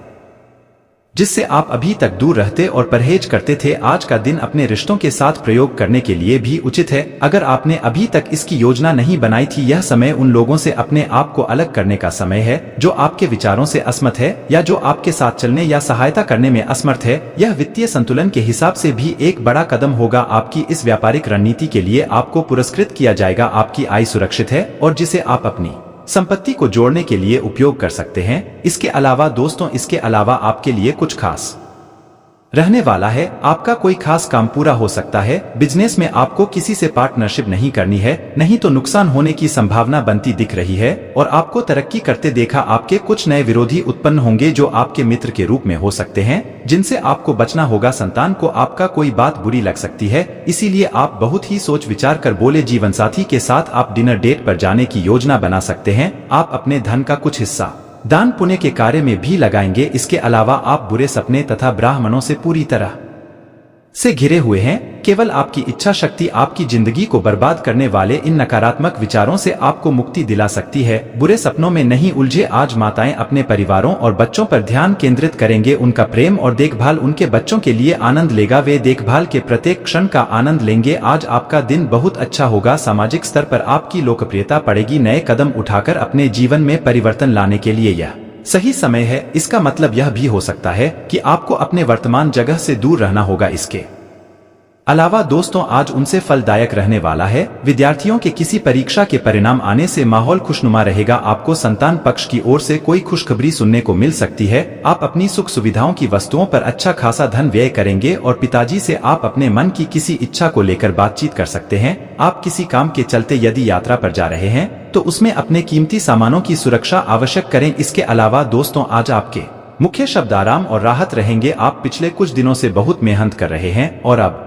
जिससे आप अभी तक दूर रहते और परहेज करते थे। आज का दिन अपने रिश्तों के साथ प्रयोग करने के लिए भी उचित है। अगर आपने अभी तक इसकी योजना नहीं बनाई थी, यह समय उन लोगों से अपने आप को अलग करने का समय है जो आपके विचारों से असमत है या जो आपके साथ चलने या सहायता करने में असमर्थ है। यह वित्तीय संतुलन के हिसाब से भी एक बड़ा कदम होगा। आपकी इस व्यापारिक रणनीति के लिए आपको पुरस्कृत किया जाएगा। आपकी आय सुरक्षित है और जिसे आप अपनी संपत्ति को जोड़ने के लिए उपयोग कर सकते हैं। इसके अलावा दोस्तों, इसके अलावा आपके लिए कुछ खास रहने वाला है। आपका कोई खास काम पूरा हो सकता है। बिजनेस में आपको किसी से पार्टनरशिप नहीं करनी है, नहीं तो नुकसान होने की संभावना बनती दिख रही है। और आपको तरक्की करते देखा आपके कुछ नए विरोधी उत्पन्न होंगे जो आपके मित्र के रूप में हो सकते हैं, जिनसे आपको बचना होगा। संतान को आपका कोई बात बुरी लग सकती है, इसीलिए आप बहुत ही सोच विचार कर बोले। जीवन साथी के साथ आप डिनर डेट पर जाने की योजना बना सकते हैं। आप अपने धन का कुछ हिस्सा दान पुण्य के कार्य में भी लगाएंगे। इसके अलावा आप बुरे सपने तथा ब्राह्मणों से पूरी तरह से घिरे हुए हैं। केवल आपकी इच्छा शक्ति आपकी जिंदगी को बर्बाद करने वाले इन नकारात्मक विचारों से आपको मुक्ति दिला सकती है। बुरे सपनों में नहीं उलझे। आज माताएं अपने परिवारों और बच्चों पर ध्यान केंद्रित करेंगे। उनका प्रेम और देखभाल उनके बच्चों के लिए आनंद लेगा। वे देखभाल के प्रत्येक क्षण का आनंद लेंगे। आज आपका दिन बहुत अच्छा होगा। सामाजिक स्तर पर आपकी लोकप्रियता बढ़ेगी। नए कदम उठाकर अपने जीवन में परिवर्तन लाने के लिए यह सही समय है। इसका मतलब यह भी हो सकता है कि आपको अपने वर्तमान जगह से दूर रहना होगा। इसके अलावा दोस्तों आज उनसे फलदायक रहने वाला है। विद्यार्थियों के किसी परीक्षा के परिणाम आने से माहौल खुशनुमा रहेगा। आपको संतान पक्ष की ओर से कोई खुशखबरी सुनने को मिल सकती है। आप अपनी सुख सुविधाओं की वस्तुओं पर अच्छा खासा धन व्यय करेंगे और पिताजी से आप अपने मन की किसी इच्छा को लेकर बातचीत कर सकते हैं। आप किसी काम के चलते यदि यात्रा पर जा रहे हैं तो उसमें अपने कीमती सामानों की सुरक्षा आवश्यक करें। इसके अलावा दोस्तों आज आपके मुख्य शब्द आराम और राहत रहेंगे। आप पिछले कुछ दिनों से बहुत मेहनत कर रहे हैं और अब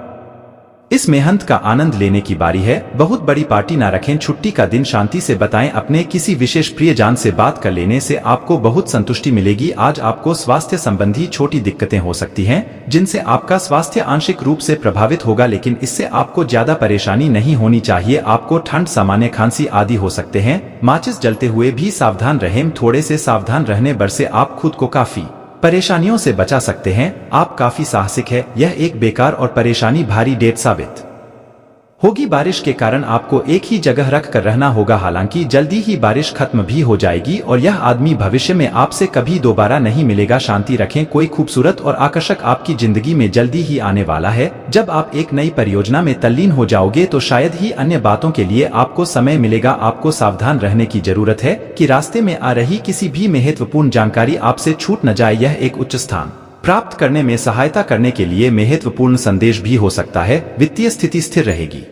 इस मेहनत का आनंद लेने की बारी है। बहुत बड़ी पार्टी ना रखें। छुट्टी का दिन शांति से बताएं। अपने किसी विशेष प्रियजन से बात कर लेने से आपको बहुत संतुष्टि मिलेगी। आज आपको स्वास्थ्य संबंधी छोटी दिक्कतें हो सकती हैं, जिनसे आपका स्वास्थ्य आंशिक रूप से प्रभावित होगा, लेकिन इससे आपको ज्यादा परेशानी नहीं होनी चाहिए। आपको ठंड, सामान्य खांसी आदि हो सकते हैं। माचिस जलते हुए भी सावधान रहें। थोड़े से सावधान रहने बरसे आप खुद को काफी परेशानियों से बचा सकते हैं। आप काफी साहसिक है। यह एक बेकार और परेशानी भारी डेट साबित होगी। बारिश के कारण आपको एक ही जगह रख कर रहना होगा। हालांकि जल्दी ही बारिश खत्म भी हो जाएगी और यह आदमी भविष्य में आपसे कभी दोबारा नहीं मिलेगा। शांति रखें। कोई खूबसूरत और आकर्षक आपकी जिंदगी में जल्दी ही आने वाला है। जब आप एक नई परियोजना में तल्लीन हो जाओगे तो शायद ही अन्य बातों के लिए आपको समय मिलेगा। आपको सावधान रहने की जरूरत है कि रास्ते में आ रही किसी भी महत्वपूर्ण जानकारी आपसे छूट न जाए। यह एक उच्च स्थान प्राप्त करने में सहायता करने के लिए महत्वपूर्ण संदेश भी हो सकता है। वित्तीय स्थिति स्थिर रहेगी,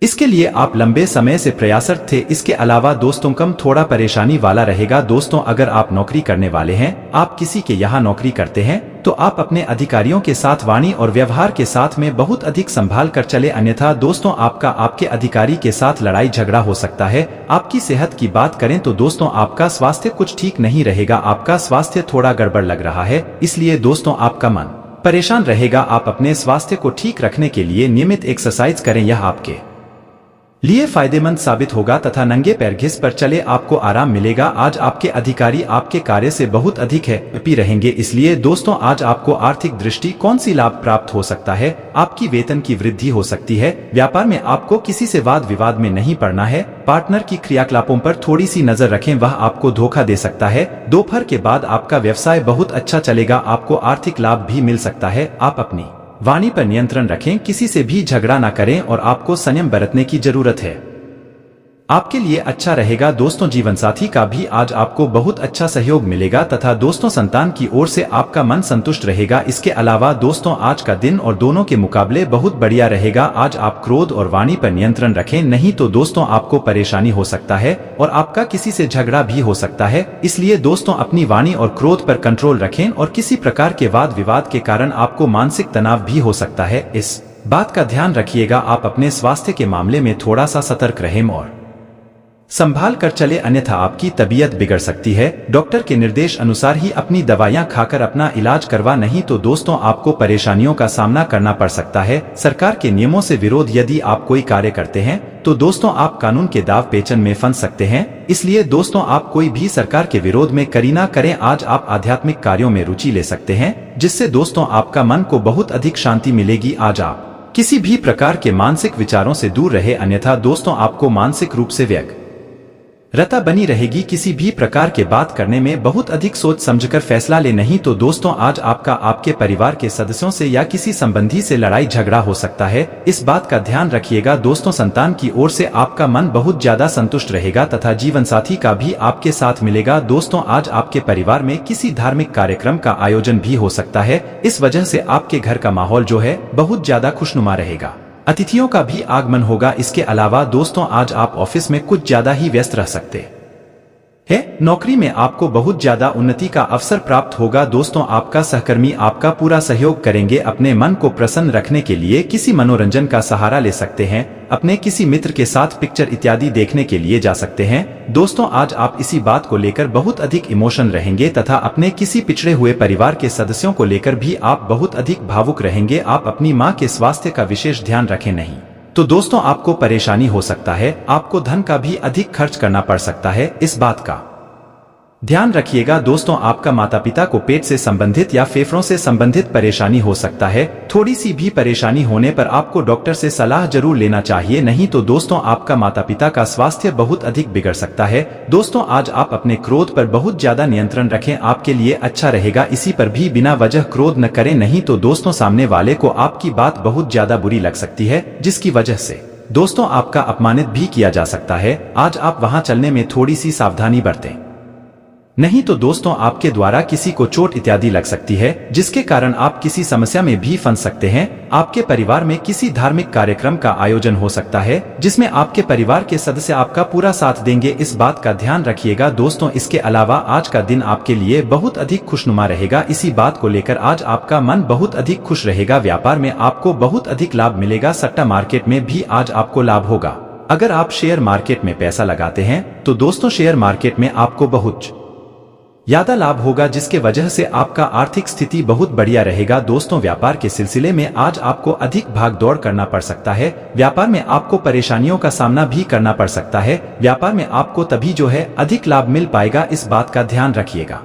इसके लिए आप लंबे समय से प्रयासरत थे। इसके अलावा दोस्तों कम थोड़ा परेशानी वाला रहेगा। दोस्तों अगर आप नौकरी करने वाले हैं, आप किसी के यहाँ नौकरी करते हैं, तो आप अपने अधिकारियों के साथ वाणी और व्यवहार के साथ में बहुत अधिक संभाल कर चले। अन्यथा दोस्तों आपके अधिकारी के साथ लड़ाई झगड़ा हो सकता है। आपकी सेहत की बात करें तो दोस्तों आपका स्वास्थ्य कुछ ठीक नहीं रहेगा। आपका स्वास्थ्य थोड़ा गड़बड़ लग रहा है, इसलिए दोस्तों आपका मन परेशान रहेगा। आप अपने स्वास्थ्य को ठीक रखने के लिए नियमित एक्सरसाइज करें। यह आपके लिए फायदेमंद साबित होगा तथा नंगे पैर घिस पर चले आपको आराम मिलेगा। आज आपके अधिकारी आपके कार्य से बहुत अधिक हैप्पी रहेंगे, इसलिए दोस्तों आज आपको आर्थिक दृष्टि कौन सी लाभ प्राप्त हो सकता है। आपकी वेतन की वृद्धि हो सकती है। व्यापार में आपको किसी से वाद विवाद में नहीं पड़ना है। पार्टनर की क्रियाकलापों पर थोड़ी सी नजर रखें, वह आपको धोखा दे सकता है। दोपहर के बाद आपका व्यवसाय बहुत अच्छा चलेगा। आपको आर्थिक लाभ भी मिल सकता है। आप अपनी वाणी पर नियंत्रण रखें, किसी से भी झगड़ा ना करें और आपको संयम बरतने की जरूरत है। आपके लिए अच्छा रहेगा। दोस्तों जीवन साथी का भी आज आपको बहुत अच्छा सहयोग मिलेगा तथा दोस्तों संतान की ओर से आपका मन संतुष्ट रहेगा। इसके अलावा दोस्तों आज का दिन और दोनों के मुकाबले बहुत बढ़िया रहेगा। आज आप क्रोध और वाणी पर नियंत्रण रखें, नहीं तो दोस्तों आपको परेशानी हो सकता है और आपका किसी से झगड़ा भी हो सकता है। इसलिए दोस्तों अपनी वाणी और क्रोध पर कंट्रोल रखें और किसी प्रकार के वाद विवाद के कारण आपको मानसिक तनाव भी हो सकता है। इस बात का ध्यान रखिएगा। आप अपने स्वास्थ्य के मामले में थोड़ा सा सतर्क रहें और संभाल कर चले, अन्यथा आपकी तबीयत बिगड़ सकती है। डॉक्टर के निर्देश अनुसार ही अपनी दवाइयां खाकर अपना इलाज करवा, नहीं तो दोस्तों आपको परेशानियों का सामना करना पड़ सकता है। सरकार के नियमों से विरोध यदि आप कोई कार्य करते हैं तो दोस्तों आप कानून के दाव पेचन में फंस सकते हैं। इसलिए दोस्तों आप कोई भी सरकार के विरोध में करीना करें। आज आप आध्यात्मिक कार्यों में रुचि ले सकते हैं, जिससे दोस्तों आपका मन को बहुत अधिक शांति मिलेगी। आज आप किसी भी प्रकार के मानसिक विचारों से दूर रहे, अन्यथा दोस्तों आपको मानसिक रूप से व्यग्र रता बनी रहेगी। किसी भी प्रकार के बात करने में बहुत अधिक सोच समझकर फैसला ले, नहीं तो दोस्तों आज आपका आपके परिवार के सदस्यों से या किसी संबंधी से लड़ाई झगड़ा हो सकता है। इस बात का ध्यान रखिएगा दोस्तों। संतान की ओर से आपका मन बहुत ज्यादा संतुष्ट रहेगा तथा जीवन साथी का भी आपके साथ मिलेगा। दोस्तों आज आपके परिवार में किसी धार्मिक कार्यक्रम का आयोजन भी हो सकता है। इस वजह से आपके घर का माहौल जो है बहुत ज्यादा खुशनुमा रहेगा। अतिथियों का भी आगमन होगा। इसके अलावा दोस्तों आज आप ऑफिस में कुछ ज्यादा ही व्यस्त रह सकते है। नौकरी में आपको बहुत ज्यादा उन्नति का अवसर प्राप्त होगा। दोस्तों आपका सहकर्मी आपका पूरा सहयोग करेंगे। अपने मन को प्रसन्न रखने के लिए किसी मनोरंजन का सहारा ले सकते हैं। अपने किसी मित्र के साथ पिक्चर इत्यादि देखने के लिए जा सकते हैं। दोस्तों आज आप इसी बात को लेकर बहुत अधिक इमोशन रहेंगे तथा अपने किसी पिछड़े हुए परिवार के सदस्यों को लेकर भी आप बहुत अधिक भावुक रहेंगे। आप अपनी मां के स्वास्थ्य का विशेष ध्यान रखें, नहीं तो दोस्तों आपको परेशानी हो सकता है। आपको धन का भी अधिक खर्च करना पड़ सकता है। इस बात का ध्यान रखिएगा। दोस्तों आपका माता पिता को पेट से संबंधित या फेफड़ों से संबंधित परेशानी हो सकता है। थोड़ी सी भी परेशानी होने पर आपको डॉक्टर से सलाह जरूर लेना चाहिए, नहीं तो दोस्तों आपका माता पिता का स्वास्थ्य बहुत अधिक बिगड़ सकता है। दोस्तों आज आप अपने क्रोध पर बहुत ज्यादा नियंत्रण रखें, आपके लिए अच्छा रहेगा। इसी पर भी बिना वजह क्रोध न करें, नहीं तो दोस्तों सामने वाले को आपकी बात बहुत ज्यादा बुरी लग सकती है, जिसकी वजह से दोस्तों आपका अपमानित भी किया जा सकता है। आज आप वहां चलने में थोड़ी सी सावधानी बरतें, नहीं तो दोस्तों आपके द्वारा किसी को चोट इत्यादि लग सकती है, जिसके कारण आप किसी समस्या में भी फंस सकते हैं। आपके परिवार में किसी धार्मिक कार्यक्रम का आयोजन हो सकता है जिसमें आपके परिवार के सदस्य आपका पूरा साथ देंगे। इस बात का ध्यान रखिएगा दोस्तों। इसके अलावा आज का दिन आपके लिए बहुत अधिक खुशनुमा रहेगा। इसी बात को लेकर आज आपका मन बहुत अधिक खुश रहेगा। व्यापार में आपको बहुत अधिक लाभ मिलेगा। सट्टा मार्केट में भी आज आपको लाभ होगा। अगर आप शेयर मार्केट में पैसा लगाते हैं तो दोस्तों शेयर मार्केट में आपको बहुत ज्यादा लाभ होगा, जिसके वजह से आपका आर्थिक स्थिति बहुत बढ़िया रहेगा। दोस्तों व्यापार के सिलसिले में आज आपको अधिक भाग दौड़ करना पड़ सकता है। व्यापार में आपको परेशानियों का सामना भी करना पड़ सकता है। व्यापार में आपको तभी जो है अधिक लाभ मिल पाएगा। इस बात का ध्यान रखिएगा।